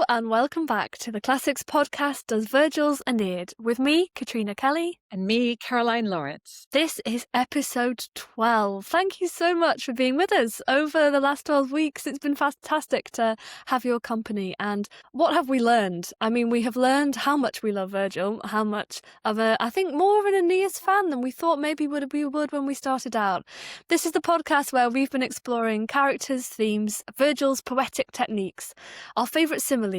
and welcome back to the Classics podcast does Virgil's Aeneid with me, Katrina Kelly. And me, Caroline Lawrence. This is episode 12. Thank you so much for being with us over the last 12 weeks. It's been fantastic to have your company. And what have we learned? I mean, we have learned how much we love Virgil, how much of I think more of an Aeneas fan than we thought maybe we would when we started out. This is the podcast where we've been exploring characters, themes, Virgil's poetic techniques, our favourite similes.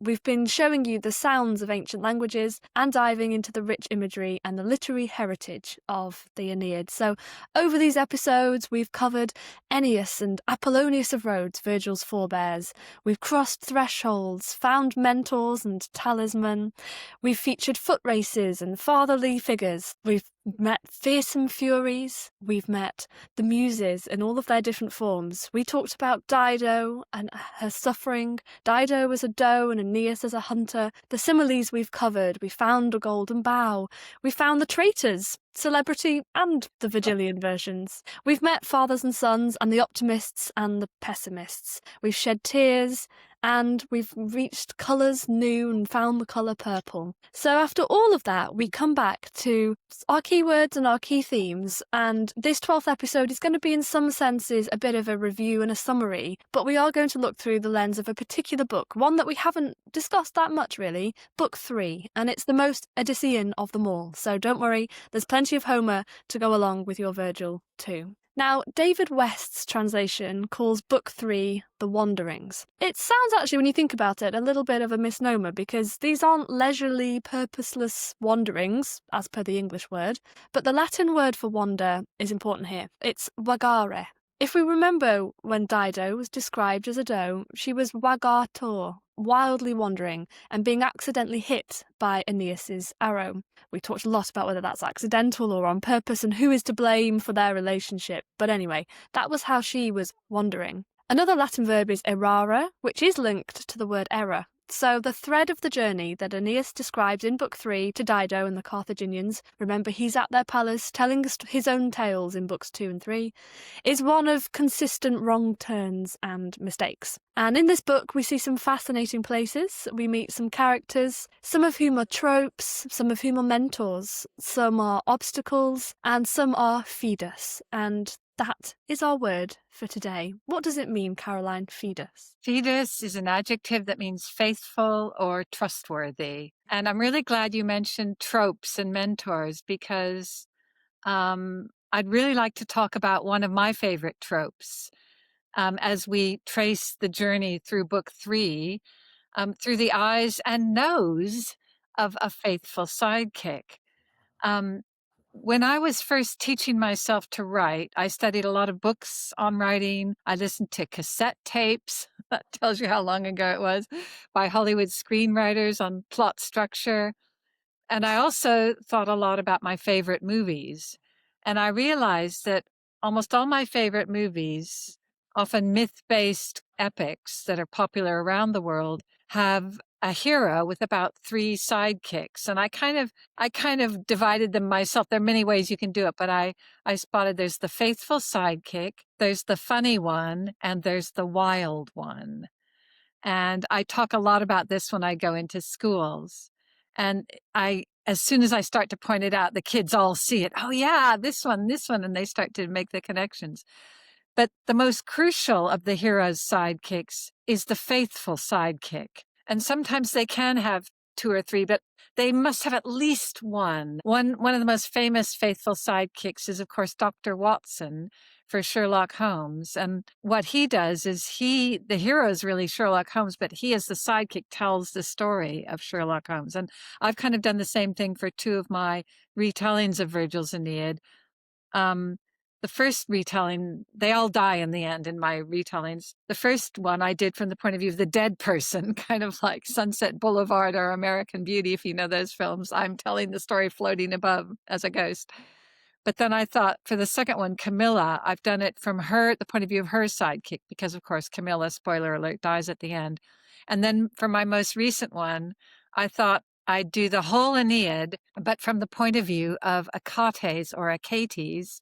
We've been showing you the sounds of ancient languages and diving into the rich imagery and the literary heritage of the Aeneid. So over these episodes, we've covered Aeneas and Apollonius of Rhodes, Virgil's forebears. We've crossed thresholds, found mentors and talisman. We've featured foot races and fatherly figures. We've met fearsome furies. We've met the muses in all of their different forms. We talked about Dido and her suffering, Dido as a doe and Aeneas as a hunter. The similes we've covered. We found a golden bough. We found the traitors, celebrity and the Virgilian versions. We've met fathers and sons and the optimists and the pessimists. We've shed tears and we've reached colours new and found the colour purple. So after all of that, we come back to our keywords and our key themes, and this 12th episode is going to be in some senses a bit of a review and a summary, but we are going to look through the lens of a particular book, one that we haven't discussed that much really, Book 3, and it's the most Odyssean of them all, so don't worry, there's plenty of Homer to go along with your Virgil too. Now, David West's translation calls Book 3 The Wanderings. It sounds actually, when you think about it, a little bit of a misnomer because these aren't leisurely, purposeless wanderings, as per the English word, but the Latin word for wander is important here. It's vagare. If we remember when Dido was described as a doe, she was vagator, wildly wandering and being accidentally hit by Aeneas's arrow. We talked a lot about whether that's accidental or on purpose and who is to blame for their relationship. But anyway, that was how she was wandering. Another Latin verb is errare, which is linked to the word error. So the thread of the journey that Aeneas describes in Book 3 to Dido and the Carthaginians, remember he's at their palace telling his own tales in Books 2 and 3, is one of consistent wrong turns and mistakes. And in this book we see some fascinating places, we meet some characters, some of whom are tropes, some of whom are mentors, some are obstacles, and some are fidus. And that is our word for today. What does it mean, Caroline, fidus? Fidus is an adjective that means faithful or trustworthy. And I'm really glad you mentioned tropes and mentors because I'd really like to talk about one of my favorite tropes as we trace the journey through Book 3 through the eyes and nose of a faithful sidekick. When I was first teaching myself to write, I studied a lot of books on writing. I listened to cassette tapes, that tells you how long ago it was, by Hollywood screenwriters on plot structure. And I also thought a lot about my favorite movies. And I realized that almost all my favorite movies, often myth-based epics that are popular around the world, have a hero with about 3 sidekicks. And I kind of divided them myself. There are many ways you can do it, but I spotted there's the faithful sidekick, there's the funny one, and there's the wild one. And I talk a lot about this when I go into schools. And as soon as I start to point it out, the kids all see it. Oh yeah, this one, and they start to make the connections. But the most crucial of the hero's sidekicks is the faithful sidekick. And sometimes they can have 2 or 3, but they must have at least one. One of the most famous faithful sidekicks is, of course, Dr. Watson for Sherlock Holmes. And what he does is the hero is really Sherlock Holmes, but he as the sidekick tells the story of Sherlock Holmes. And I've kind of done the same thing for 2 of my retellings of Virgil's Aeneid. The first retelling, they all die in the end in my retellings. The first one I did from the point of view of the dead person, kind of like Sunset Boulevard or American Beauty, if you know those films. I'm telling the story floating above as a ghost. But then I thought for the second one, Camilla, I've done it from the point of view of her sidekick, because of course Camilla, spoiler alert, dies at the end. And then for my most recent one, I thought I'd do the whole Aeneid, but from the point of view of Achates or Achates.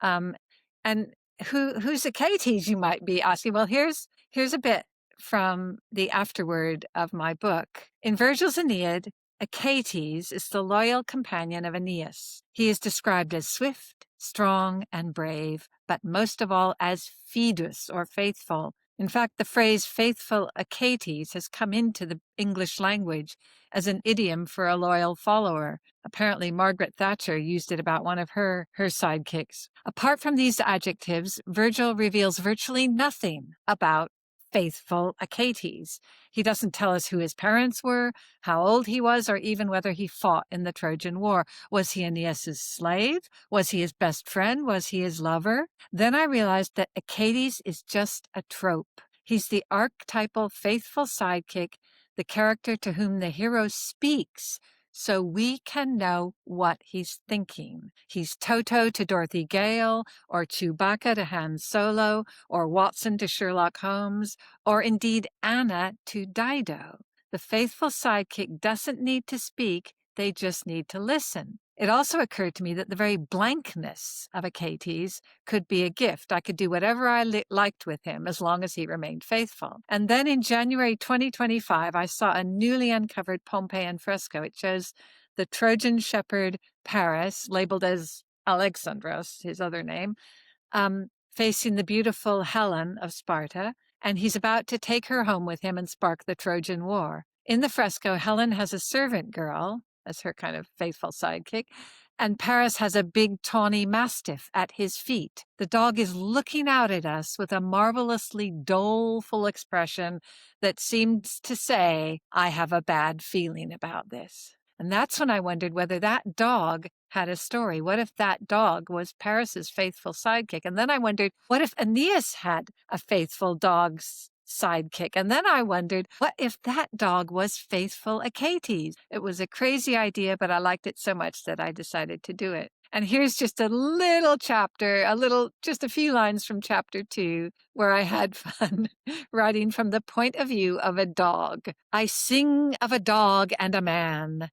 And who's Achates, you might be asking? Well, here's a bit from the afterword of my book. In Virgil's Aeneid, Achates is the loyal companion of Aeneas. He is described as swift, strong, and brave, but most of all as fidus, or faithful. In fact, the phrase faithful Achates has come into the English language as an idiom for a loyal follower. Apparently, Margaret Thatcher used it about one of her sidekicks. Apart from these adjectives, Virgil reveals virtually nothing about faithful Achates. He doesn't tell us who his parents were, how old he was, or even whether he fought in the Trojan War. Was he Aeneas' slave? Was he his best friend? Was he his lover? Then I realized that Achates is just a trope. He's the archetypal faithful sidekick, the character to whom the hero speaks, so we can know what he's thinking. He's Toto to Dorothy Gale, or Chewbacca to Han Solo, or Watson to Sherlock Holmes, or indeed Anna to Dido. The faithful sidekick doesn't need to speak, they just need to listen. It also occurred to me that the very blankness of Achates could be a gift. I could do whatever I liked with him as long as he remained faithful. And then in January 2025, I saw a newly uncovered Pompeian fresco. It shows the Trojan shepherd Paris, labeled as Alexandros, his other name, facing the beautiful Helen of Sparta, and he's about to take her home with him and spark the Trojan War. In the fresco, Helen has a servant girl as her kind of faithful sidekick, and Paris has a big tawny mastiff at his feet. The dog is looking out at us with a marvelously doleful expression that seems to say, I have a bad feeling about this. And that's when I wondered whether that dog had a story. What if that dog was Paris's faithful sidekick? And then I wondered, what if Aeneas had a faithful dog's sidekick? And then I wondered, what if that dog was faithful Achates? It was a crazy idea, but I liked it so much that I decided to do it. And here's just a little chapter, just a few lines from chapter 2, where I had fun writing from the point of view of a dog. I sing of a dog and a man.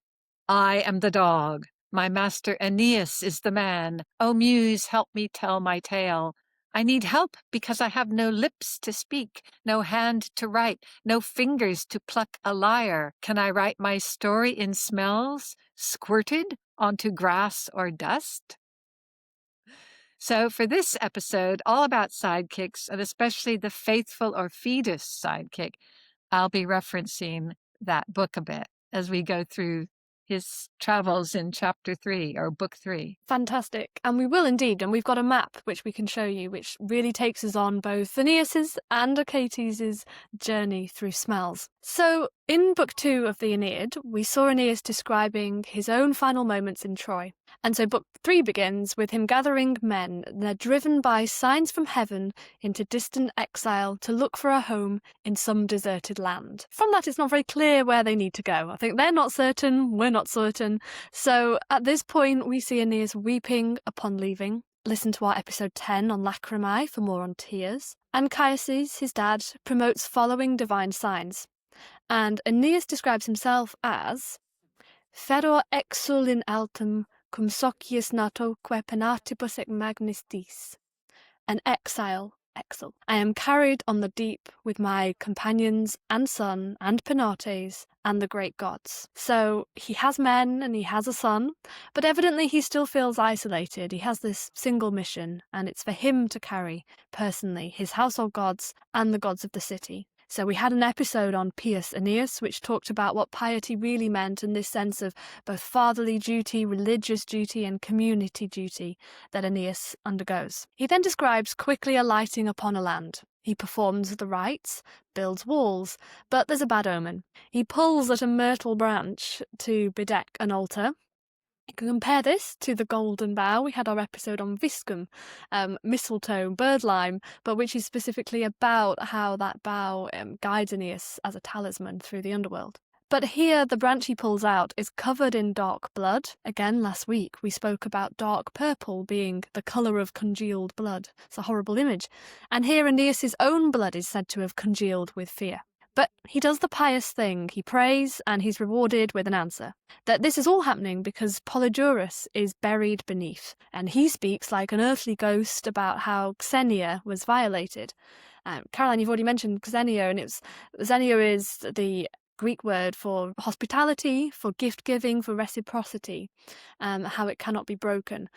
I am the dog. My master Aeneas is the man. O muse, help me tell my tale. I need help because I have no lips to speak, no hand to write, no fingers to pluck a lyre. Can I write my story in smells, squirted onto grass or dust? So for this episode, all about sidekicks, and especially the faithful or fidus sidekick, I'll be referencing that book a bit as we go through his travels in chapter 3 or book 3. Fantastic. And we will indeed. And we've got a map which we can show you, which really takes us on both Aeneas's and Achates' journey through smells. So in book 2 of the Aeneid, we saw Aeneas describing his own final moments in Troy. And so book 3 begins with him gathering men. They're driven by signs from heaven into distant exile to look for a home in some deserted land. From that, it's not very clear where they need to go. I think they're not certain, we're not certain. So at this point, we see Aeneas weeping upon leaving. Listen to our episode 10 on lacrimae for more on tears. Anchises, his dad, promotes following divine signs. And Aeneas describes himself as Feror exul in altum cum socius natoque penatibus et magnistis, an exile. I am carried on the deep with my companions and son and Penates and the great gods. So he has men and he has a son, but evidently he still feels isolated. He has this single mission, and it's for him to carry, personally, his household gods and the gods of the city. So we had an episode on Pius Aeneas, which talked about what piety really meant in this sense of both fatherly duty, religious duty, and community duty that Aeneas undergoes. He then describes quickly alighting upon a land. He performs the rites, builds walls, but there's a bad omen. He pulls at a myrtle branch to bedeck an altar. You can compare this to the golden bough. We had our episode on viscum, mistletoe, birdlime, but which is specifically about how that bough guides Aeneas as a talisman through the underworld. But here, the branch he pulls out is covered in dark blood. Again, last week, we spoke about dark purple being the colour of congealed blood. It's a horrible image. And here, Aeneas' own blood is said to have congealed with fear. But he does the pious thing. He prays, and he's rewarded with an answer. That this is all happening because Polydorus is buried beneath, and he speaks like an earthly ghost about how Xenia was violated. Caroline, you've already mentioned Xenia, and Xenia is the Greek word for hospitality, for gift giving, for reciprocity, how it cannot be broken.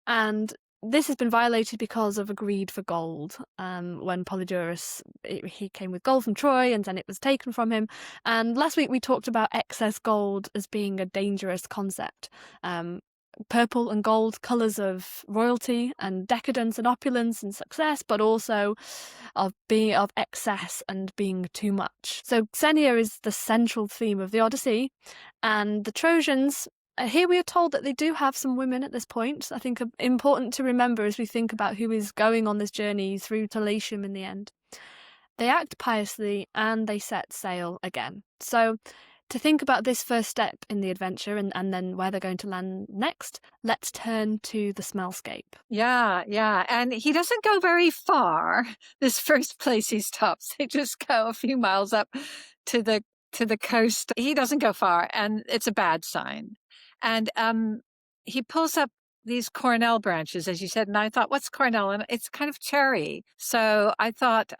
And this has been violated because of a greed for gold. When Polydorus, he came with gold from Troy, and then it was taken from him. And last week we talked about excess gold as being a dangerous concept. Purple and gold, colours of royalty and decadence and opulence and success, but also of excess and being too much. So Xenia is the central theme of the Odyssey, and the Trojans. Here we are told that they do have some women at this point. I think important to remember as we think about who is going on this journey through to Latium in the end. They act piously and they set sail again. So to think about this first step in the adventure and then where they're going to land next, let's turn to the smellscape. Yeah. And he doesn't go very far. This first place he stops, they just go a few miles up to the coast. He doesn't go far, and it's a bad sign. And he pulls up these cornel branches, as you said, and I thought, what's cornel? And it's kind of cherry. So I thought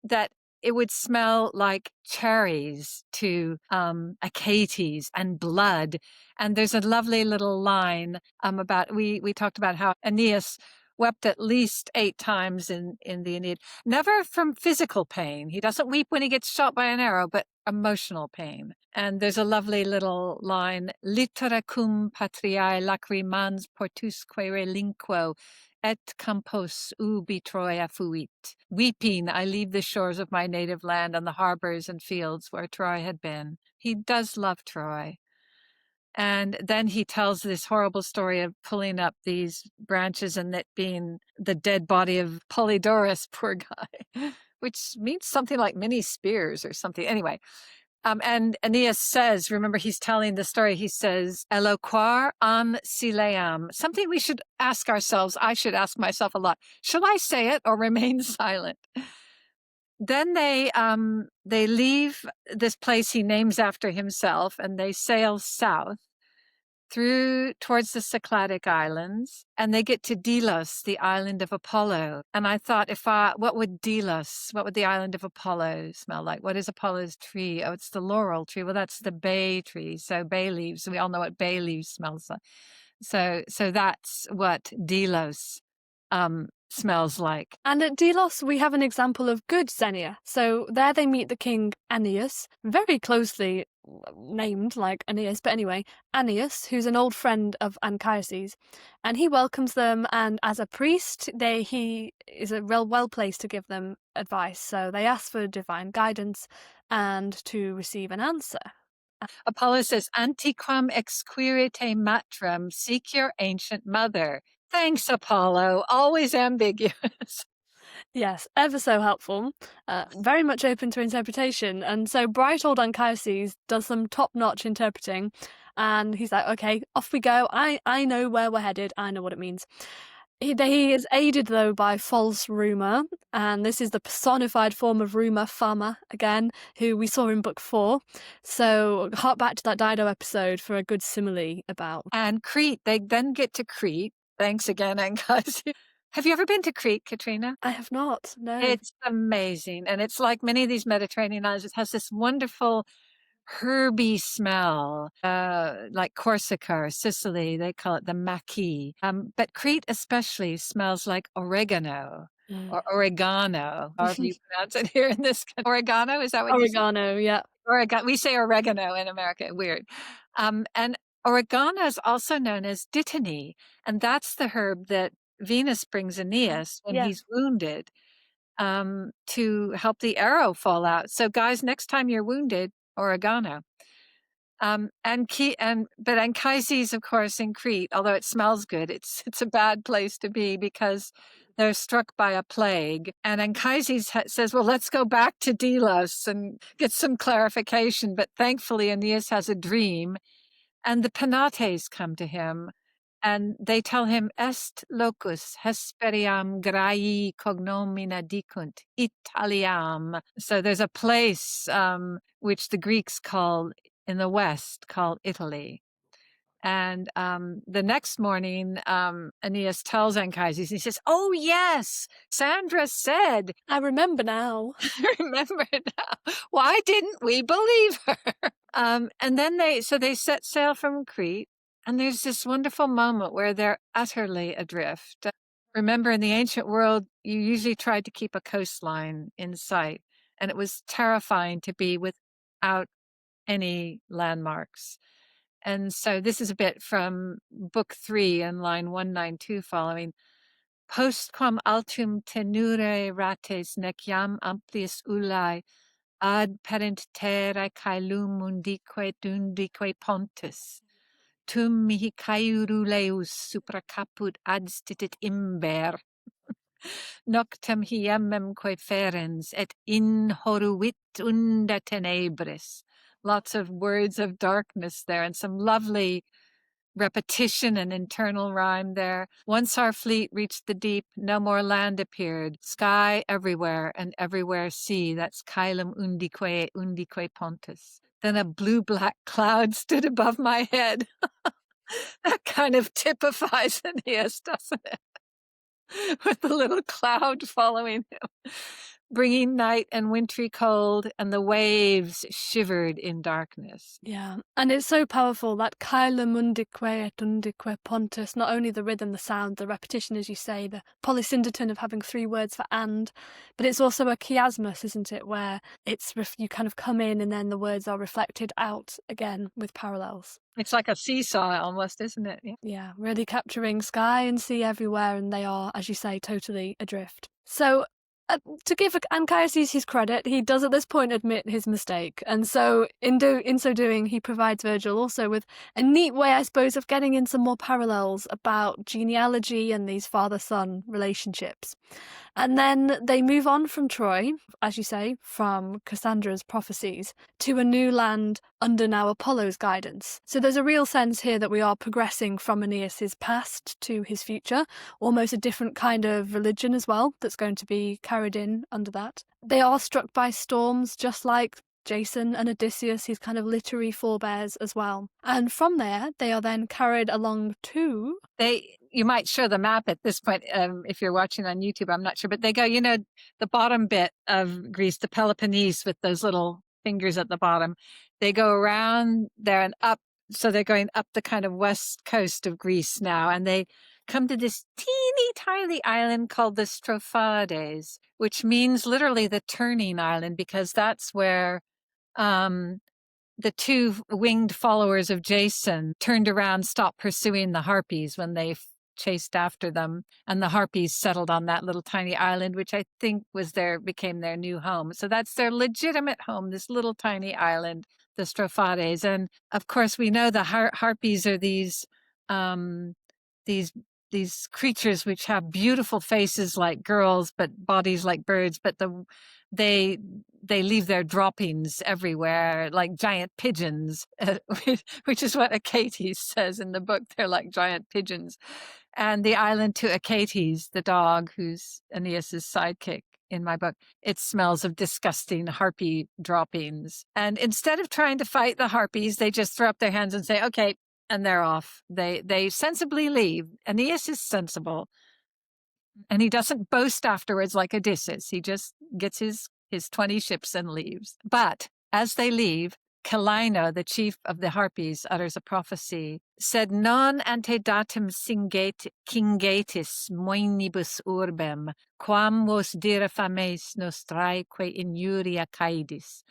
that it would smell like cherries to Achates and blood. And there's a lovely little line about, we talked about how Aeneas wept at least 8 times in the Aeneid. Never from physical pain. He doesn't weep when he gets shot by an arrow, but emotional pain. And there's a lovely little line, litera cum patriae lacrimans portusque relinquo, et campos ubi Troia fuit. Weeping, I leave the shores of my native land and the harbors and fields where Troy had been. He does love Troy. And then he tells this horrible story of pulling up these branches and it being the dead body of Polydorus, poor guy, which means something like many spears or something. Anyway, and Aeneas says, remember, he's telling the story, he says, eloquar an sileam, something we should ask ourselves. I should ask myself a lot. Shall I say it or remain silent? Then they leave this place he names after himself, and they sail south through towards the Cycladic Islands, and they get to Delos, the island of Apollo. And I thought, what would Delos, what would the island of Apollo smell like? What is Apollo's tree? Oh, it's the laurel tree. Well, that's the bay tree. So bay leaves. We all know what bay leaves smells like. So that's what Delos smells like. And at Delos, we have an example of good Xenia. So there they meet the king Aeneas, very closely named like Aeneas, but anyway, Aeneas, who's an old friend of Anchises, and he welcomes them. And as a priest, he is a well placed to give them advice. So they ask for divine guidance and to receive an answer. Apollo says, antiquam exquirite matram, seek your ancient mother. Thanks, Apollo. Always ambiguous. Yes, ever so helpful. Very much open to interpretation. And so bright old Anchises does some top-notch interpreting. And he's like, okay, off we go. I know where we're headed. I know what it means. He is aided, though, by false rumour. And this is the personified form of rumour, Fama, again, who we saw in book 4. So hark back to that Dido episode for a good simile about. And Crete, they then get to Crete. Thanks again, Anchises. Have you ever been to Crete, Katrina? I have not, no. It's amazing. And it's like many of these Mediterranean islands, it has this wonderful herby smell, like Corsica or Sicily, they call it the maqui. But Crete especially smells like oregano or oregano, however you pronounce it here in this country. Oregano, is that what you say? Oregano, yeah. We say oregano in America, weird. And oregano is also known as dittany, and that's the herb that Venus brings Aeneas when he's wounded to help the arrow fall out. So guys, next time you're wounded, oregano. But Anchises, of course, in Crete, although it smells good, it's a bad place to be because they're struck by a plague. And Anchises says, well, let's go back to Delos and get some clarification. But thankfully, Aeneas has a dream, and the Penates come to him, and they tell him, est locus Hesperiam graii cognomina dicunt Italiam. So there's a place which the Greeks call in the West called Italy. And the next morning, Aeneas tells Anchises, he says, "Oh, yes, Sandra said," I remember now. I remember now. Why didn't we believe her? And then they set sail from Crete, and there's this wonderful moment where they're utterly adrift. Remember, in the ancient world, you usually tried to keep a coastline in sight, and it was terrifying to be without any landmarks. And so this is a bit from book 3 and line 192 following. Postquam altum tenure rates neciam amplius ullae ad perent terrae caelum mundique dundique pontis. Tum mihi caeruleus supra caput adstitit imber. Noctem hiememque ferens et inhoruit unda tenebris. Lots of words of darkness there and some lovely repetition and internal rhyme there. Once our fleet reached the deep, no more land appeared. Sky everywhere and everywhere sea. That's caelum undique pontus. Then a blue-black cloud stood above my head. That kind of typifies Aeneas, doesn't it? With the little cloud following him, bringing night and wintry cold, and the waves shivered in darkness. Yeah, and it's so powerful, that caelum undique et undique pontus, not only the rhythm, the sound, the repetition, as you say, the polysyndeton of having 3 words for and, but it's also a chiasmus, isn't it, where it's you kind of come in and then the words are reflected out again with parallels. It's like a seesaw almost, isn't it? Yeah, really capturing sky and sea everywhere, and they are, as you say, totally adrift. So, to give Anchises his credit, he does at this point admit his mistake, and so in so doing, he provides Virgil also with a neat way, I suppose, of getting in some more parallels about genealogy and these father-son relationships. And then they move on from Troy, as you say, from Cassandra's prophecies, to a new land under now Apollo's guidance. So there's a real sense here that we are progressing from Aeneas's past to his future, almost a different kind of religion as well that's going to be carried in under that. They are struck by storms, just like Jason and Odysseus, his kind of literary forebears as well. And from there, they are then carried along to... You might show the map at this point if you're watching on YouTube, I'm not sure, but they go, the bottom bit of Greece, the Peloponnese with those little fingers at the bottom, they go around there and up. So they're going up the kind of west coast of Greece now, and they come to this teeny tiny island called the Strophades, which means literally the turning island, because that's where the 2 winged followers of Jason turned around, stopped pursuing the harpies when they chased after them, and the harpies settled on that little tiny island, which I think became their new home. So that's their legitimate home, this little tiny island, the Strophades. And of course, we know the harpies are these creatures which have beautiful faces like girls, but bodies like birds. But they leave their droppings everywhere, like giant pigeons, which is what Achates says in the book. They're like giant pigeons. And the island to Achates, the dog who's Aeneas's sidekick in my book, it smells of disgusting harpy droppings. And instead of trying to fight the harpies, they just throw up their hands and say, okay, and they're off. They sensibly leave. Aeneas is sensible. And he doesn't boast afterwards like Odysseus. He just gets his 20 ships and leaves. But as they leave, Celaeno, the chief of the Harpies, utters a prophecy, said, non antedatum cingetis moenibus urbem, quam vos dira fames nostraeque injuria caedis,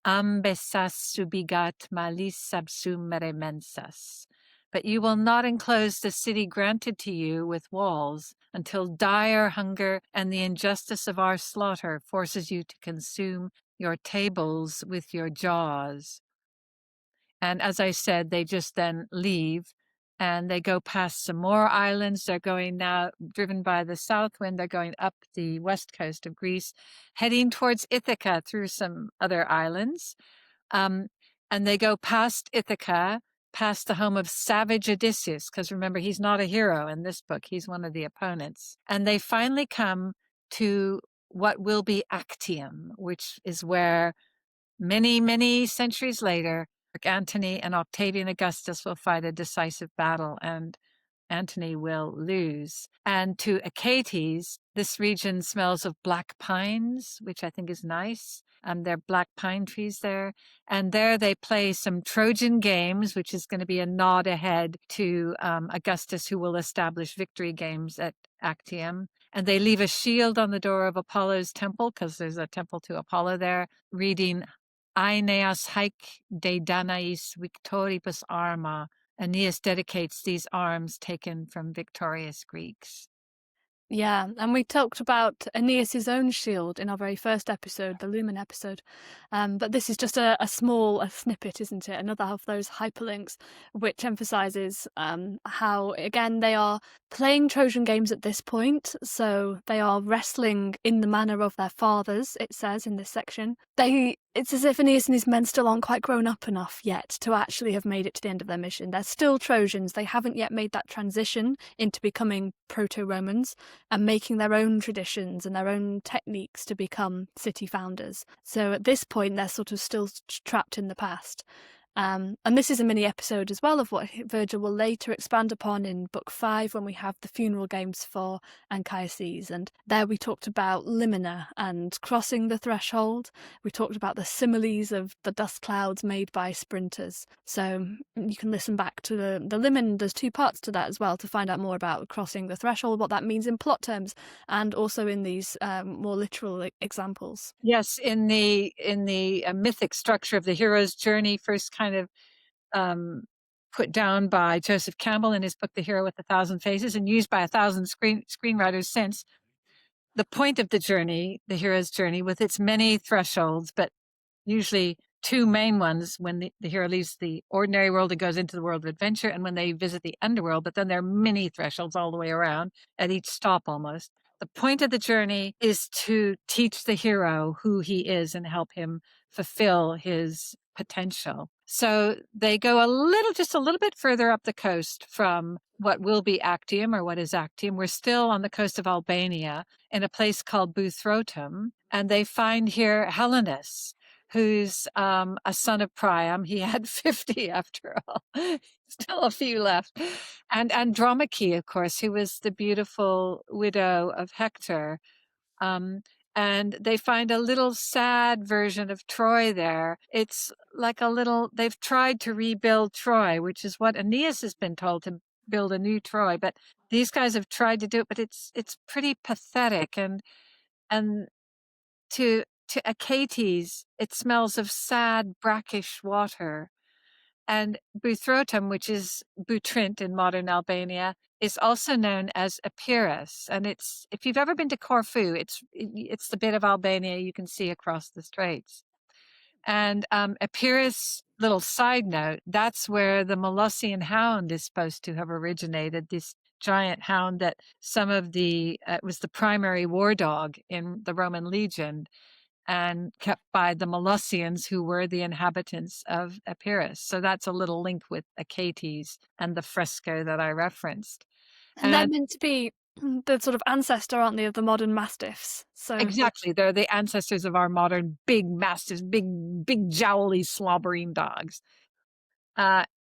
ambessas subigat malis subsumere mensas. But you will not enclose the city granted to you with walls until dire hunger and the injustice of our slaughter forces you to consume your tables with your jaws. And as I said, they just then leave and they go past some more islands. They're going now, driven by the south wind, they're going up the west coast of Greece, heading towards Ithaca through some other islands. And they go past Ithaca, past the home of savage Odysseus, because remember, he's not a hero in this book. He's one of the opponents. And they finally come to what will be Actium, which is where many, many centuries later, Antony and Octavian Augustus will fight a decisive battle, and Antony will lose. And to Achates, this region smells of black pines, which I think is nice. There are black pine trees there. And there they play some Trojan games, which is going to be a nod ahead to Augustus, who will establish victory games at Actium. And they leave a shield on the door of Apollo's temple, because there's a temple to Apollo there, reading Aeneas haec de Danais victoribus arma. Aeneas dedicates these arms taken from victorious Greeks. Yeah, and we talked about Aeneas's own shield in our very first episode, the Lumen episode. But this is just a snippet, isn't it? Another of those hyperlinks, which emphasizes how, again, they are playing Trojan games at this point. So they are wrestling in the manner of their fathers, it says in this section. It's as if Aeneas and his men still aren't quite grown up enough yet to actually have made it to the end of their mission. They're still Trojans. They haven't yet made that transition into becoming proto-Romans and making their own traditions and their own techniques to become city founders. So at this point, they're sort of still trapped in the past. And this is a mini episode as well of what Virgil will later expand upon in Book 5 when we have the funeral games for Anchises. And there we talked about limina and crossing the threshold. We talked about the similes of the dust clouds made by sprinters. So you can listen back to the limen. There's 2 parts to that as well to find out more about crossing the threshold, what that means in plot terms, and also in these more literal examples. Yes, in the mythic structure of the hero's journey, first kind of put down by Joseph Campbell in his book The Hero with a Thousand Faces, and used by 1,000 screenwriters since. The point of the journey, the hero's journey, with its many thresholds, but usually 2 main ones, when the hero leaves the ordinary world and goes into the world of adventure, and when they visit the underworld, but then there are many thresholds all the way around at each stop almost. The point of the journey is to teach the hero who he is and help him fulfill his potential. So they go just a little bit further up the coast from what will be Actium, or what is Actium. We're still on the coast of Albania in a place called Buthrotum, and they find here Helenus, who's a son of Priam. He had 50 after all, still a few left. And Andromache, of course, who was the beautiful widow of Hector. And they find a little sad version of Troy there. It's like they've tried to rebuild Troy, which is what Aeneas has been told, to build a new Troy. But these guys have tried to do it, but it's pretty pathetic. And to Achates, it smells of sad, brackish water. And Buthrotum, which is Butrint in modern Albania, is also known as Epirus. And if you've ever been to Corfu, it's the bit of Albania you can see across the straits. And Epirus, little side note, that's where the Molossian hound is supposed to have originated, this giant hound that was the primary war dog in the Roman legion, and kept by the Molossians, who were the inhabitants of Epirus. So that's a little link with Achates and the fresco that I referenced. And they're meant to be the sort of ancestor, aren't they, of the modern mastiffs? So exactly, they're the ancestors of our modern big mastiffs, big jowly slobbering dogs.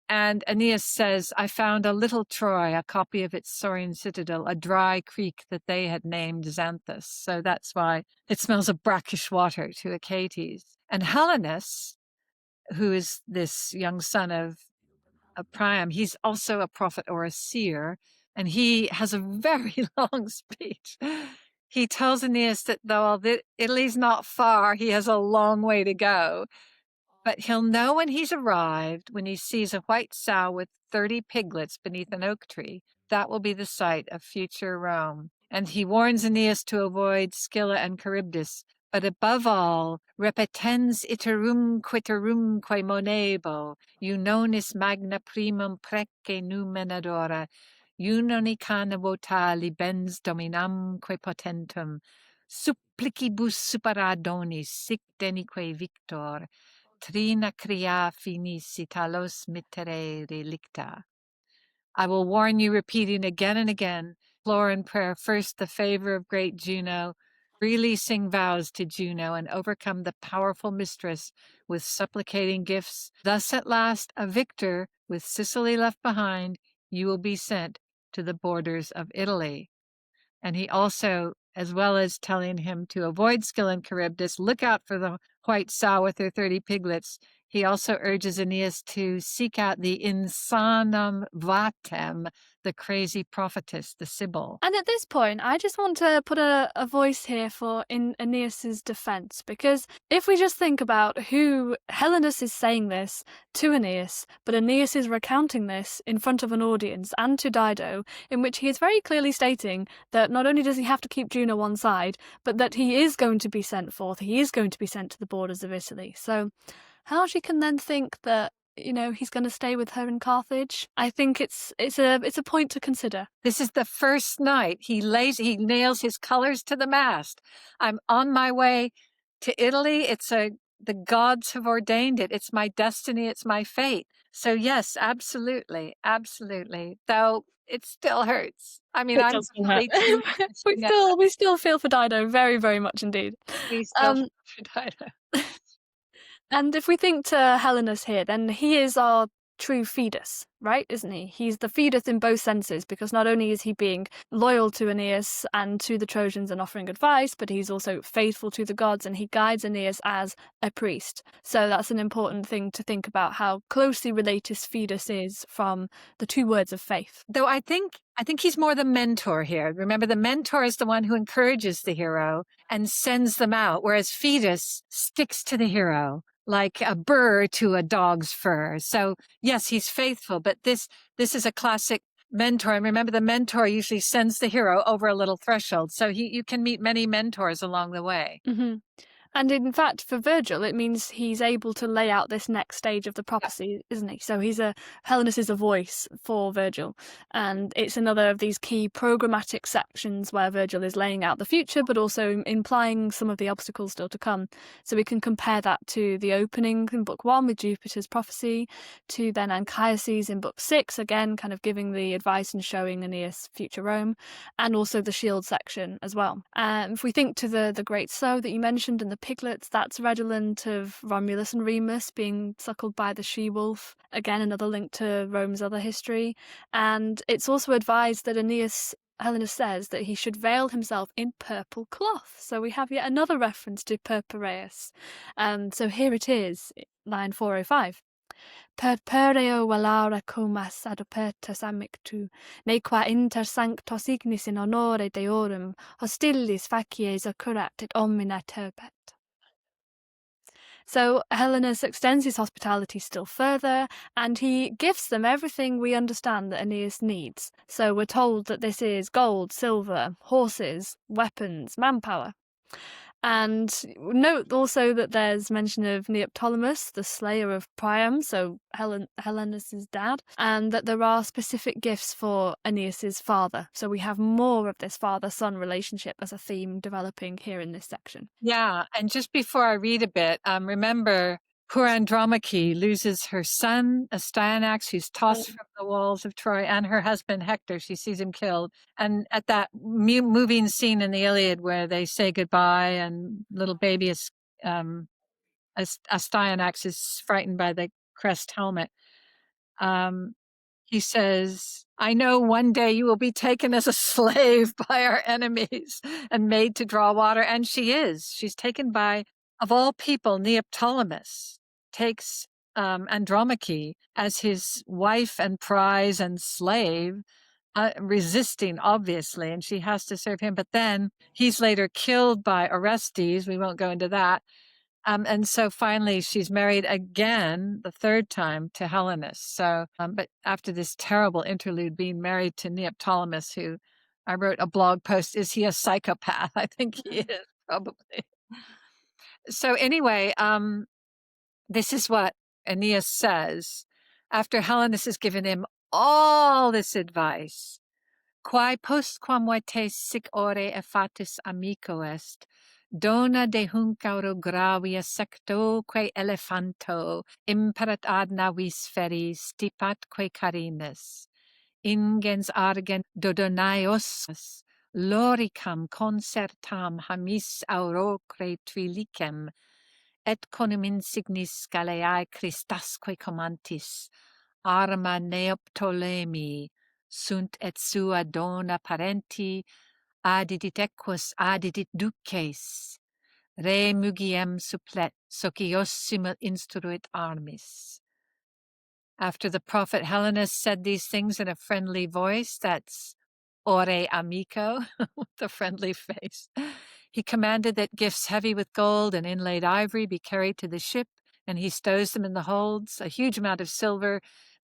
And Aeneas says, I found a little Troy, a copy of its Saurian citadel, a dry creek that they had named Xanthus. So that's why it smells of brackish water to Achates. And Helenus, who is this young son of Priam, he's also a prophet or a seer, and he has a very long speech. He tells Aeneas that though Italy's not far, he has a long way to go. But he'll know when he's arrived, when he sees a white sow with 30 piglets beneath an oak tree. That will be the site of future Rome. And he warns Aeneas to avoid Scylla and Charybdis, but above all, repetens iterumque monebo, unonis magna primum prece numenadora, unonicana vota libens dominamque potentum, supplicibus superadonis sic denique victor, Trina cria finis italos mittere relicta. I will warn you, repeating again and again, implore in prayer, first the favor of great Juno, freely sing vows to Juno and overcome the powerful mistress with supplicating gifts. Thus at last, a victor, with Sicily left behind, you will be sent to the borders of Italy. And he also, as well as telling him to avoid Scylla and Charybdis, look out for the white sow with her 30 piglets, he also urges Aeneas to seek out the insanum vatem, the crazy prophetess, the Sibyl. And at this point, I just want to put a voice here for in Aeneas's defense, because if we just think about who Helenus is saying this to Aeneas, but Aeneas is recounting this in front of an audience and to Dido, in which he is very clearly stating that not only does he have to keep Juno on side, but that he is going to be sent forth, he is going to be sent to the borders of Italy. So how she can then think that, you know, he's going to stay with her in Carthage, I think it's a point to consider. This is the first night he nails his colors to the mast. I'm on my way to Italy. The gods have ordained it. It's my destiny. It's my fate. So yes, absolutely, absolutely. Though it still hurts. I mean, It I'm does still hurt. really we still feel for Dido very, very much indeed. we still should And if we think to Helenus here, then he is our true fidus, right? Isn't he? He's the fidus in both senses, because not only is he being loyal to Aeneas and to the Trojans and offering advice, but he's also faithful to the gods, and he guides Aeneas as a priest. So that's an important thing to think about, how closely related fidus is from the two words of faith. Though I think he's more the mentor here. Remember, the mentor is the one who encourages the hero and sends them out, whereas fidus sticks to the hero like a burr to a dog's fur. So yes, he's faithful, but this is a classic mentor. And remember, the mentor usually sends the hero over a little threshold. So you can meet many mentors along the way. Mm-hmm. And in fact, for Virgil, it means he's able to lay out this next stage of the prophecy, isn't he? So Helenus is a voice for Virgil. And it's another of these key programmatic sections where Virgil is laying out the future, but also implying some of the obstacles still to come. So we can compare that to the opening in Book 1 with Jupiter's prophecy, to then Anchises in Book 6, again, kind of giving the advice and showing Aeneas future Rome, and also the shield section as well. If we think to the great sow that you mentioned and the piglets, that's redolent of Romulus and Remus being suckled by the she-wolf. Again, another link to Rome's other history. And it's also advised that Helenus says that he should veil himself in purple cloth. So we have yet another reference to purpureus. So here it is, line 405. Purpureo valare comas adopertus amictu, nequa inter sanctos ignis in honore deorum, hostilis facies occurrat et omnia turbet. So Helenus extends his hospitality still further, and he gives them everything we understand that Aeneas needs. So we're told that this is gold, silver, horses, weapons, manpower. And note also that there's mention of Neoptolemus, the slayer of Priam, so Helenus' dad, and that there are specific gifts for Aeneas' father. So we have more of this father-son relationship as a theme developing here in this section. Yeah, and just before I read a bit, remember poor Andromache loses her son, Astyanax, who's tossed from the walls of Troy, and her husband, Hector. She sees him killed. And at that moving scene in the Iliad where they say goodbye and little baby Astyanax is frightened by the crest helmet, he says, I know one day you will be taken as a slave by our enemies and made to draw water. And she is. She's taken by, of all people, Neoptolemus takes Andromache as his wife and prize and slave, resisting, obviously, and she has to serve him. But then he's later killed by Orestes. We won't go into that. And so finally she's married again, the third time, to Helenus. So, but after this terrible interlude, being married to Neoptolemus, who I wrote a blog post, is he a psychopath? I think he is, probably. So anyway, this is what Aeneas says after Helenus has given him all this advice. Quae postquam vites sic ore effatis amico est, dona de huncauro gravia sectoque elephanto, imperat ad navis feris, stipatque carinis, ingens argent dodonaios, loricam concertam hamis aurocre trilicem, et conum insignis Galeae Christasque commantis, arma Neoptolemi, sunt et sua dona parenti, adidit equus adidit duces, re mugiem supplet, sociossimil instruit armis. After the prophet Helenus said these things in a friendly voice, that's ore amico, with a friendly face, he commanded that gifts heavy with gold and inlaid ivory be carried to the ship, and he stows them in the holds, a huge amount of silver,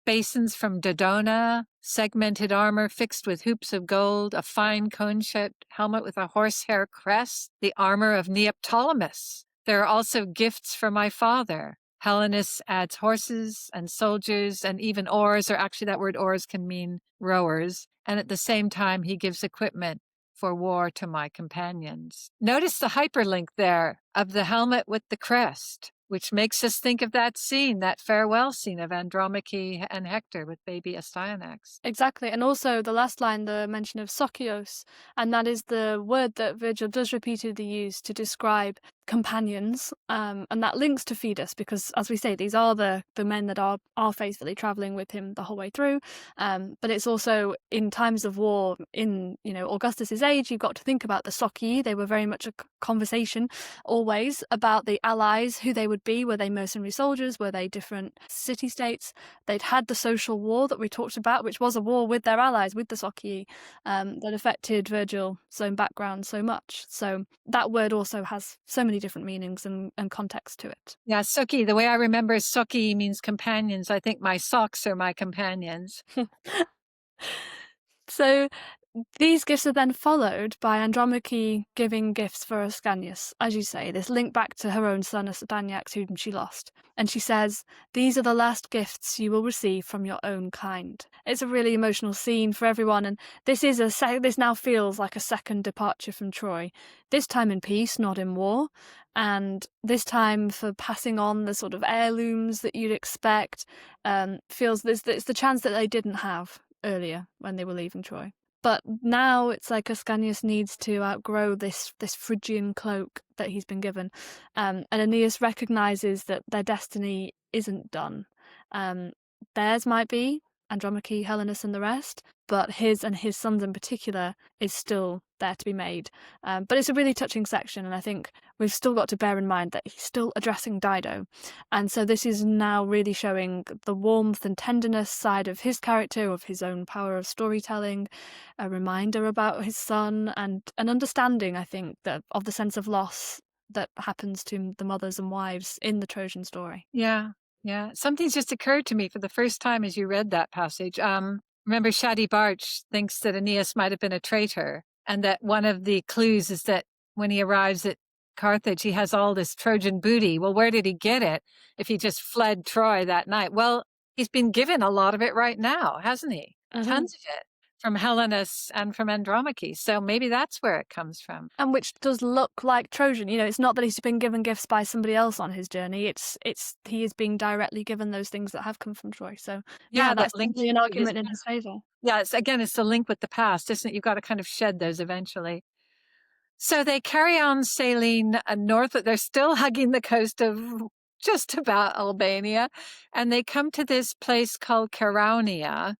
basins from Dodona, segmented armor fixed with hoops of gold, a fine cone-shaped helmet with a horsehair crest, the armor of Neoptolemus. There are also gifts for my father. Helenus adds horses and soldiers and even oars, or actually that word oars can mean rowers. And at the same time, he gives equipment for war to my companions. Notice the hyperlink there of the helmet with the crest, which makes us think of that scene, that farewell scene of Andromache and Hector with baby Astyanax. Exactly. And also the last line, the mention of Socios, and that is the word that Virgil does repeatedly use to describe companions, and that links to fidus, because as we say, these are the men that are faithfully traveling with him the whole way through, but it's also in times of war in Augustus's age, you've got to think about the Socii. They were very much a conversation always about the allies, who they would be. Were they mercenary soldiers? Were they different city-states? They'd had the social war that we talked about, which was a war with their allies, with the Socii, that affected Virgil's own background so much. So that word also has so many different meanings and context to it. Yeah, Soki, the way I remember Soki means companions. I think my socks are my companions. So these gifts are then followed by Andromache giving gifts for Ascanius, as you say, this link back to her own son Astyanax, whom she lost. And she says, "These are the last gifts you will receive from your own kind." It's a really emotional scene for everyone, and this now feels like a second departure from Troy. This time in peace, not in war, and this time for passing on the sort of heirlooms that you'd expect. Feels it's the chance that they didn't have earlier when they were leaving Troy. But now it's like Ascanius needs to outgrow this Phrygian cloak that he's been given. And Aeneas recognises that their destiny isn't done. Theirs might be, Andromache, Helenus and the rest, but his and his sons in particular is still there to be made. But it's a really touching section, and I think we've still got to bear in mind that he's still addressing Dido. And so this is now really showing the warmth and tenderness side of his character, of his own power of storytelling, a reminder about his son, and an understanding, I think, that of the sense of loss that happens to the mothers and wives in the Trojan story. Yeah. Something's just occurred to me for the first time as you read that passage. Remember, Shadi Barch thinks that Aeneas might have been a traitor, and that one of the clues is that when he arrives at Carthage, he has all this Trojan booty. Well, where did he get it if he just fled Troy that night? Well, he's been given a lot of it right now, hasn't he? Mm-hmm. Tons of it. From Helenus and from Andromache. So maybe that's where it comes from. And which does look like Trojan. It's not that he's been given gifts by somebody else on his journey. It's he is being directly given those things that have come from Troy. So yeah, that's definitely an argument in his favour. Yeah, it's the link with the past, isn't it? You've got to kind of shed those eventually. So they carry on sailing north. They're still hugging the coast of just about Albania. And they come to this place called Chaeronea,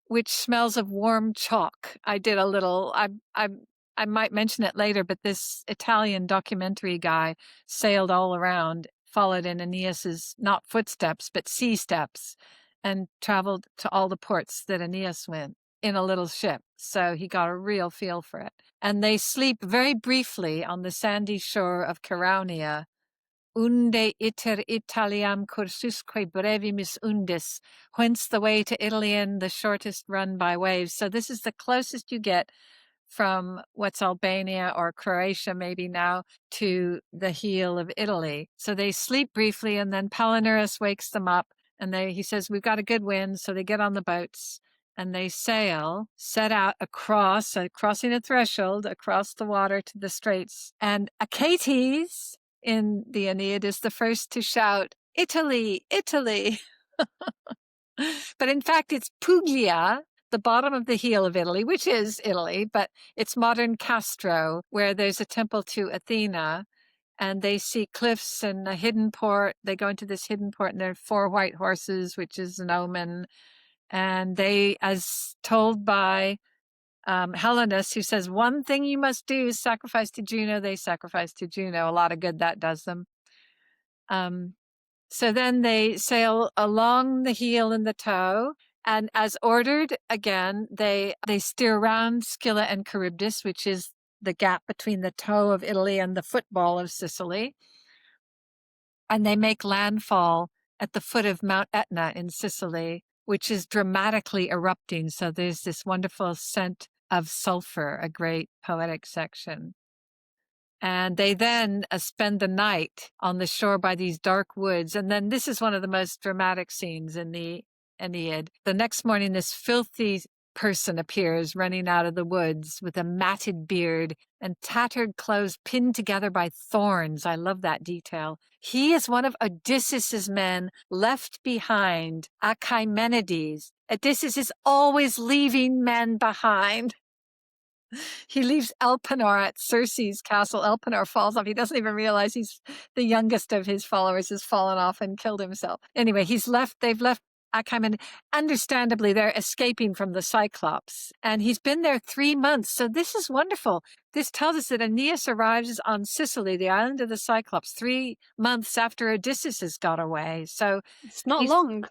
which smells of warm chalk. I did a little, I might mention it later, but this Italian documentary guy sailed all around, followed in Aeneas's not footsteps, but sea steps, and traveled to all the ports that Aeneas went in a little ship. So he got a real feel for it. And they sleep very briefly on the sandy shore of Chaeronea, unde iter Italiam cursusque brevimis undis, whence the way to Ilion, the shortest run by waves. So this is the closest you get from what's Albania or Croatia maybe now to the heel of Italy. So they sleep briefly, and then Palinurus wakes them up, and he says, "We've got a good wind." So they get on the boats and they set out crossing a threshold across the water to the straits. And Achates in the Aeneid is the first to shout, "Italy, Italy." But in fact, it's Puglia, the bottom of the heel of Italy, which is Italy, but it's modern Castro, where there's a temple to Athena, and they see cliffs and a hidden port. They go into this hidden port, and there are 4 white horses, which is an omen. And they, as told by Helenus, who says, one thing you must do is sacrifice to Juno, they sacrifice to Juno. A lot of good that does them. So then they sail along the heel and the toe, and as ordered, again, they steer around Scylla and Charybdis, which is the gap between the toe of Italy and the football of Sicily. And they make landfall at the foot of Mount Etna in Sicily, which is dramatically erupting. So there's this wonderful scent of sulfur, a great poetic section. And they then spend the night on the shore by these dark woods. And then this is one of the most dramatic scenes in the Aeneid. The next morning, this filthy person appears running out of the woods with a matted beard and tattered clothes pinned together by thorns. I love that detail. He is one of Odysseus's men left behind, Achaemenides. Odysseus is always leaving men behind. He leaves Elpenor at Circe's castle. Elpenor falls off. He doesn't even realize he's the youngest of his followers has fallen off and killed himself. Anyway, they've left Achaemenid. Understandably, they're escaping from the Cyclops. And he's been there 3 months. So this is wonderful. This tells us that Aeneas arrives on Sicily, the island of the Cyclops, 3 months after Odysseus has got away. So it's not long.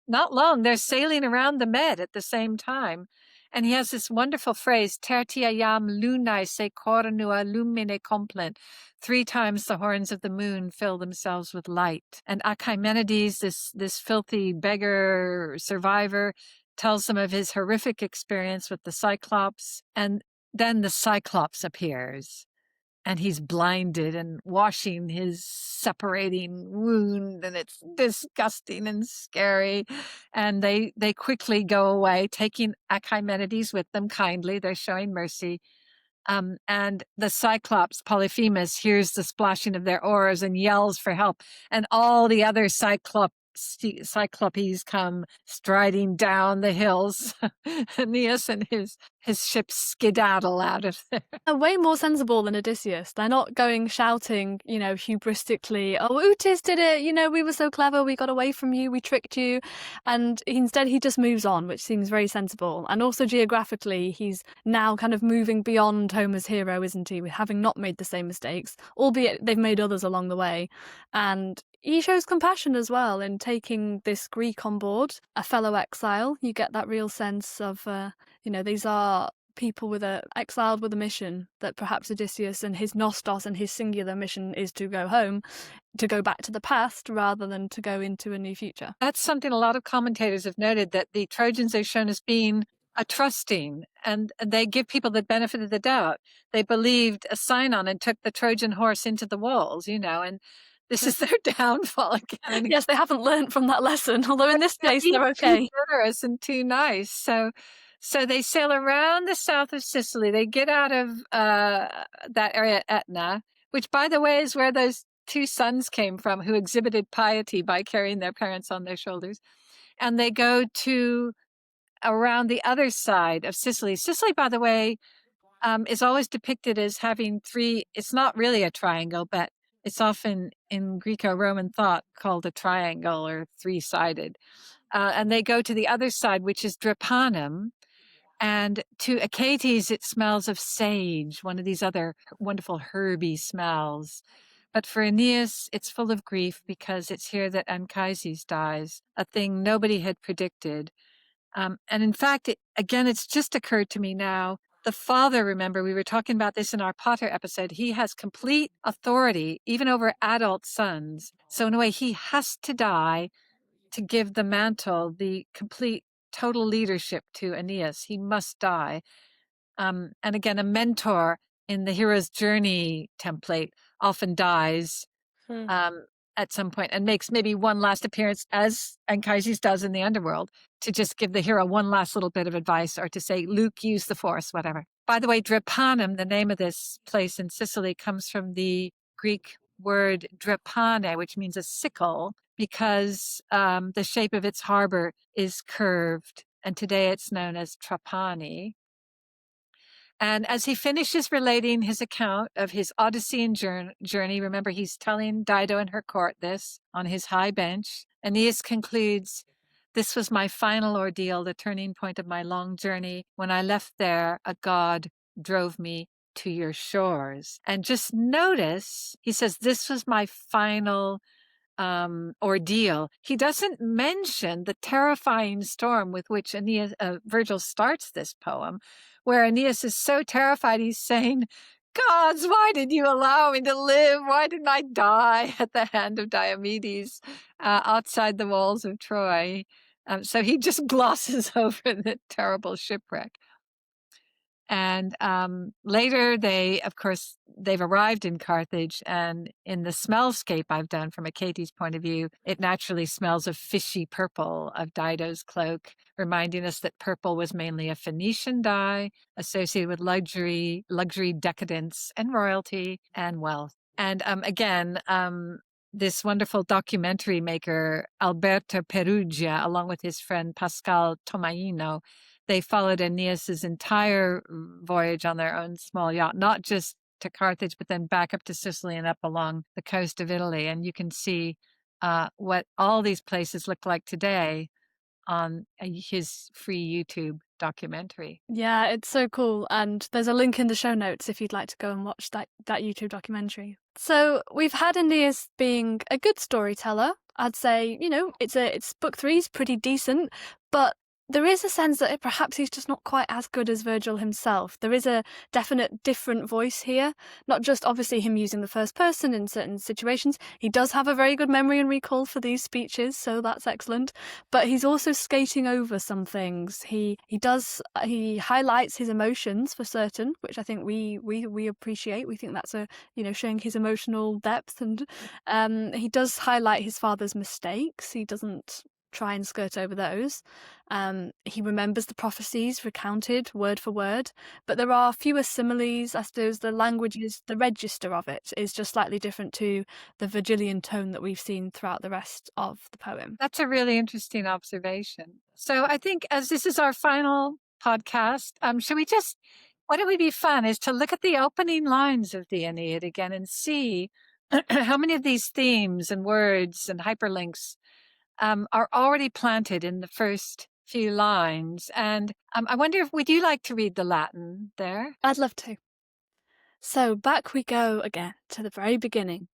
Not long. They're sailing around the Med at the same time. And he has this wonderful phrase, tertia iam lunae se cornua lumine complent. 3 times the horns of the moon fill themselves with light. And Achaemenides, this filthy beggar survivor, tells them of his horrific experience with the Cyclops. And then the Cyclops appears. And he's blinded and washing his separating wound, and it's disgusting and scary. And they quickly go away, taking Achaemenides with them kindly. They're showing mercy. And the Cyclops, Polyphemus, hears the splashing of their oars and yells for help. And all the other Cyclopes come striding down the hills. Aeneas and his ships skedaddle out of there. They're way more sensible than Odysseus. They're not going shouting, hubristically, oh, Otis did it, we were so clever, we got away from you, we tricked you. And instead he just moves on, which seems very sensible. And also geographically, he's now kind of moving beyond Homer's hero, isn't he, with having not made the same mistakes, albeit they've made others along the way. And he shows compassion as well in taking this Greek on board, a fellow exile. You get that real sense of, these are people exiled with a mission, that perhaps Odysseus and his Nostos and his singular mission is to go home, to go back to the past rather than to go into a new future. That's something a lot of commentators have noted, that the Trojans are shown as being a trusting, and they give people the benefit of the doubt. They believed a Sinon and took the Trojan horse into the walls, and this is their downfall again. Yes, they haven't learned from that lesson, although in this case they're okay. Too generous and too nice. So they sail around the south of Sicily. They get out of that area at Etna, which, by the way, is where those 2 sons came from who exhibited piety by carrying their parents on their shoulders. And they go to around the other side of Sicily. Sicily, by the way, is always depicted as having 3. It's not really a triangle, but it's often in Greco-Roman thought called a triangle or 3-sided. And they go to the other side, which is Drepanum. And to Achates, it smells of sage, one of these other wonderful herby smells. But for Aeneas, it's full of grief because it's here that Anchises dies, a thing nobody had predicted. And in fact, it's just occurred to me now, the father, remember, we were talking about this in our Potter episode, he has complete authority, even over adult sons. So in a way, he has to die to give the mantle, the complete total leadership to Aeneas. He must die. And again, a mentor in the hero's journey template often dies at some point and makes maybe one last appearance, as Anchises does in the underworld, to just give the hero one last little bit of advice, or to say, Luke, use the force, whatever. By the way, Drepanum, the name of this place in Sicily, comes from the Greek word drepane, which means a sickle, because the shape of its harbor is curved. and today it's known as Trapani. And as he finishes relating his account of his Odyssean journey, remember he's telling Dido and her court this on his high bench, Aeneas concludes, "This was my final ordeal, the turning point of my long journey. When I left there, a god drove me to your shores." And just notice, he says, this was my final ordeal. He doesn't mention the terrifying storm with which Virgil starts this poem, where Aeneas is so terrified, he's saying, "Gods, why did you allow me to live? Why didn't I die at the hand of Diomedes outside the walls of Troy?" So he just glosses over the terrible shipwreck. And later, they've arrived in Carthage, and in the smellscape I've done from Achates' point of view, it naturally smells of fishy purple of Dido's cloak, reminding us that purple was mainly a Phoenician dye associated with luxury, decadence, and royalty and wealth. And again, this wonderful documentary maker, Alberto Perugia, along with his friend Pascal Tomaino, they followed Aeneas's entire voyage on their own small yacht, not just to Carthage, but then back up to Sicily and up along the coast of Italy. And you can see what all these places look like today on his free YouTube documentary. Yeah, it's so cool. And there's a link in the show notes if you'd like to go and watch that YouTube documentary. So we've had Aeneas being a good storyteller. I'd say, it's book 3 is pretty decent, but there is a sense that perhaps he's just not quite as good as Virgil himself. There is a definite different voice here, not just obviously him using the first person in certain situations. He does have a very good memory and recall for these speeches, so that's excellent. But he's also skating over some things. He highlights his emotions for certain, which I think we appreciate. We think that's showing his emotional depth, and he does highlight his father's mistakes. He doesn't try and skirt over those. He remembers the prophecies recounted word for word, but there are fewer similes. I suppose the register of it is just slightly different to the Virgilian tone that we've seen throughout the rest of the poem. That's a really interesting observation. So I think as this is our final podcast, what it would be fun is to look at the opening lines of the Aeneid again and see how many of these themes and words and hyperlinks are already planted in the first few lines. And I wonder would you like to read the Latin there? I'd love to. So back we go again to the very beginning.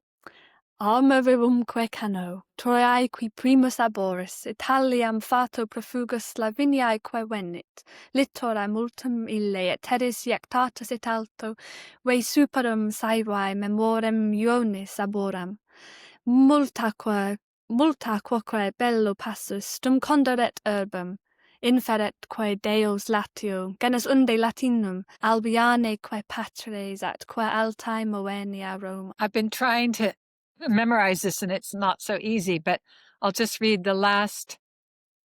Arma virumque cano, Troiae qui primus aboris, Italiam fato profugus Laviniaeque venit, littora multum ille et terris iactatus et alto, ve superum saevae memorem Ionis aboram, multa quoque bello passus, dum conderet urbem, inferet quae Deos latio, genus unde Latinum, Albianeque patres at quae altae Moenia Roma. I've been trying to memorize this and it's not so easy, but I'll just read the last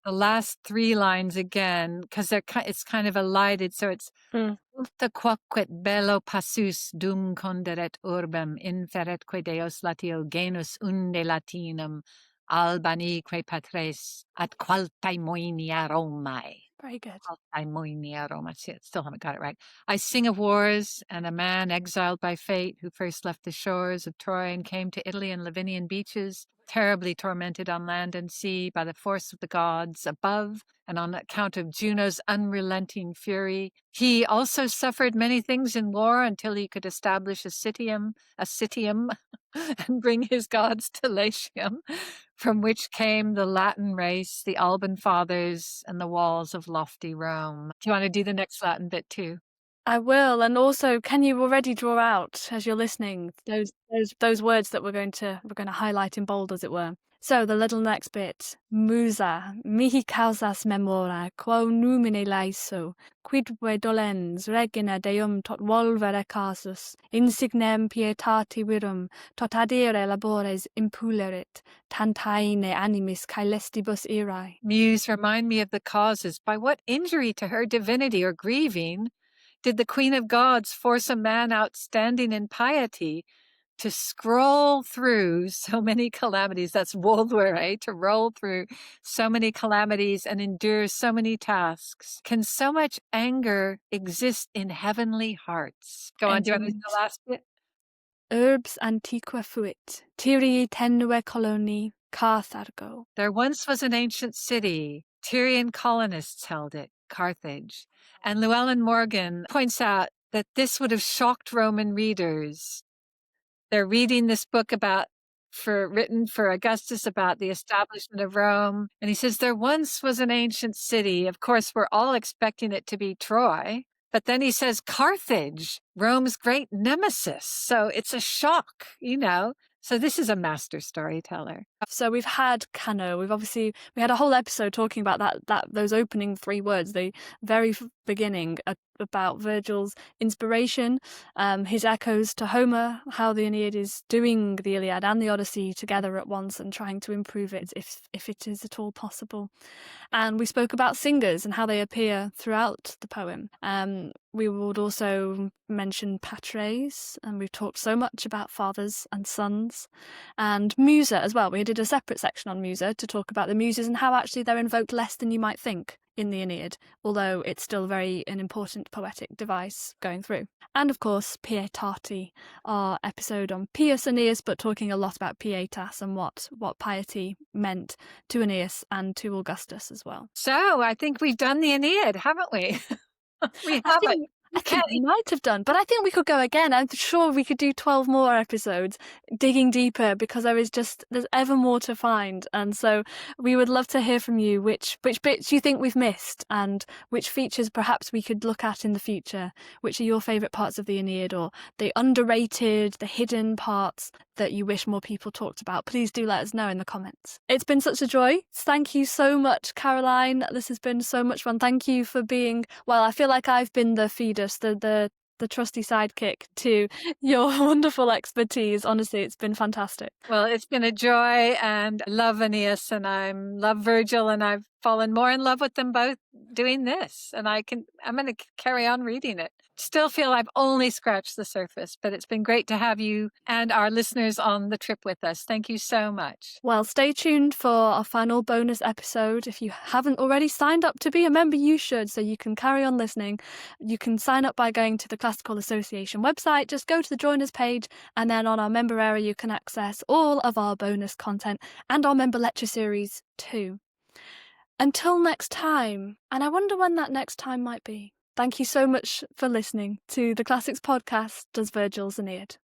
3 lines again because it's kind of elided. So it's multa quoque bello passus dum conderet urbem inferetque Deos latio genus unde Latinum Albanique patres at qualtae moenia Romae. Very good. Qualtae moenia Roma. Still haven't got it right. I sing of wars and a man exiled by fate who first left the shores of Troy and came to Italy and Lavinian beaches, terribly tormented on land and sea by the force of the gods above and on account of Juno's unrelenting fury. He also suffered many things in war until he could establish a citium, and bring his gods to Latium, from which came the Latin race, the Alban fathers, and the walls of lofty Rome. Do you want to do the next Latin bit too? I will, and also, can you already draw out as you're listening those words that we're going to highlight in bold, as it were? So the little next bit: Musa, mihi causas memora, quo numine laiso, quidve dolens regina deum tot volvere casus, insignem pietati virum, tot adire labores impulerit, tantaine animis caelestibus irae. Muse, remind me of the causes. By what injury to her divinity or grieving did the Queen of Gods force a man outstanding in piety to scroll through so many calamities. That's Wolver, eh? To roll through so many calamities and endure so many tasks. Can so much anger exist in heavenly hearts? Go on, do you want to do the last bit? Urbs antiqua fuit, Tyrii tenue coloni, Carthargo. There once was an ancient city. Tyrian colonists held it, Carthage. And Llewellyn Morgan points out that this would have shocked Roman readers. They're reading this book written for Augustus about the establishment of Rome. And he says, there once was an ancient city. Of course, we're all expecting it to be Troy. But then he says Carthage, Rome's great nemesis. So it's a shock, So this is a master storyteller. So we've had Cano. We had a whole episode talking about those opening 3 words, the very beginning, about Virgil's inspiration, his echoes to Homer, how the Aeneid is doing the Iliad and the Odyssey together at once and trying to improve it if it is at all possible. And we spoke about singers and how they appear throughout the poem. We would also mention patres, and we've talked so much about fathers and sons, and Musa as well. We did a separate section on Musa to talk about the muses and how actually they're invoked less than you might think in the Aeneid, although it's still an important poetic device going through. And of course, Pietati, our episode on Pius Aeneas, but talking a lot about pietas and what piety meant to Aeneas and to Augustus as well. So I think we've done the Aeneid, haven't we? We haven't. I think we might have done, but I think we could go again. I'm sure we could do 12 more episodes, digging deeper, because there's ever more to find. And so we would love to hear from you which bits you think we've missed and which features perhaps we could look at in the future. Which are your favourite parts of the Aeneid, or the underrated, the hidden parts that you wish more people talked about? Please do let us know in the comments. It's been such a joy. Thank you so much, Caroline. This has been so much fun. Thank you for being, well, I feel like I've been the fidus, the trusty sidekick to your wonderful expertise. Honestly, it's been fantastic. Well, it's been a joy, and I love Aeneas and I love Virgil, and I've fallen more in love with them both doing this, and I'm going to carry on reading it. Still feel I've only scratched the surface, but it's been great to have you and our listeners on the trip with us. Thank you so much. Well, stay tuned for our final bonus episode. If you haven't already signed up to be a member, you should, so you can carry on listening. You can sign up by going to the Classical Association website. Just go to the Join Us page, and then on our member area you can access all of our bonus content and our member lecture series too. Until next time, and I wonder when that next time might be. Thank you so much for listening to the Classics Podcast, Does Virgil's Aeneid.